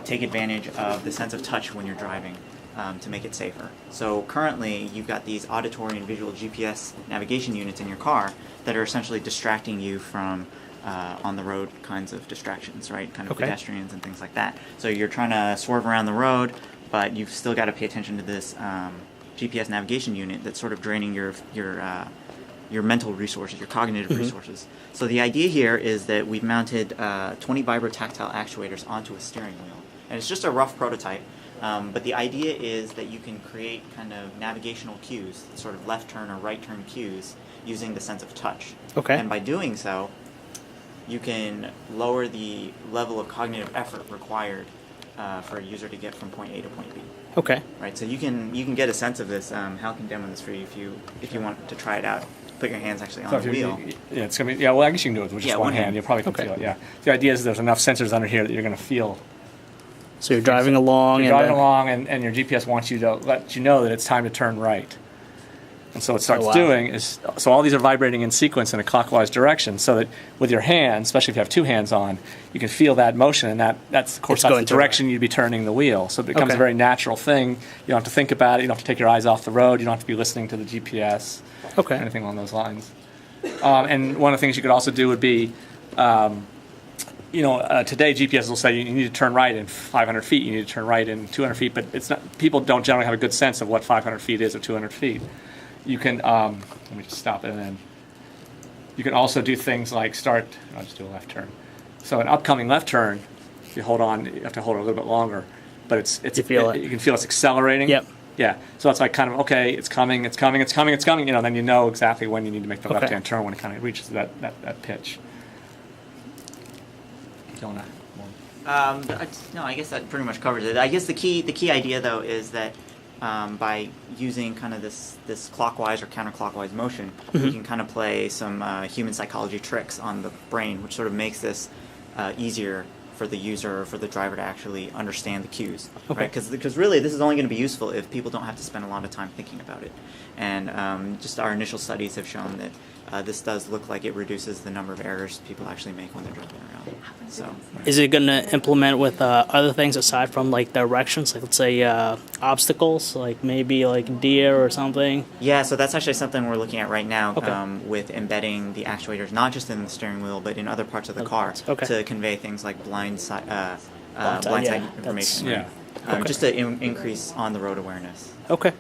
take advantage of the sense of touch when you're driving to make it safer. So currently you've got these auditory and visual GPS navigation units in your car that are essentially distracting you from on the road kinds of distractions, right? Kind of pedestrians and things like that. So you're trying to swerve around the road, but you've still got to pay attention to this GPS navigation unit that's sort of draining your mental resources, your cognitive resources. So the idea here is that we've mounted 20 vibrotactile actuators onto a steering wheel. And it's just a rough prototype, but the idea is that you can create kind of navigational cues, sort of left turn or right turn cues, using the sense of touch. Okay. And by doing so, you can lower the level of cognitive effort required for a user to get from point A to point B. Okay. Right, so you can get a sense of this. Hal can demo this for you if you want to try it out. Put your hands actually on the wheel. Yeah, it's gonna be. Yeah, well, I guess you can do it with just one hand. You probably can feel it. Yeah. The idea is there's enough sensors under here that you're going to feel. So you're driving along. You're driving along, and your GPS wants you to let you know that it's time to turn right. And so what it starts doing is, so all these are vibrating in sequence in a clockwise direction, so that with your hands, especially if you have two hands on, you can feel that motion, and that's of course that's the direction you'd be turning the wheel. So it becomes a very natural thing. You don't have to think about it. You don't have to take your eyes off the road. You don't have to be listening to the GPS. Okay. Anything along those lines. And one of the things you could also do would be, today GPS will say you need to turn right in 500 feet. You need to turn right in 200 feet, but it's not. People don't generally have a good sense of what 500 feet is or 200 feet. You can, let me just stop it, and then you can also do things like I'll just do a left turn. So an upcoming left turn, if you hold on, you have to hold it a little bit longer, but you can feel it's accelerating. Yep. Yeah, so it's like kind of, okay, it's coming, then you know exactly when you need to make the left-hand turn when it kind of reaches that pitch. No, I guess that pretty much covers it. I guess the key idea though is that by using kind of this clockwise or counterclockwise motion, we can kind of play some human psychology tricks on the brain, which sort of makes this easier for the user or for the driver to actually understand the cues. Okay. Right? Because really this is only going to be useful if people don't have to spend a lot of time thinking about it. And just our initial studies have shown that this does look like it reduces the number of errors people actually make when they're driving around. So, is it going to implement with other things aside from like directions, like let's say obstacles, like maybe like deer or something? Yeah, so that's actually something we're looking at right now with embedding the actuators, not just in the steering wheel, but in other parts of the car to convey things like blind side information. Yeah. Just to increase on-the-road awareness. Okay.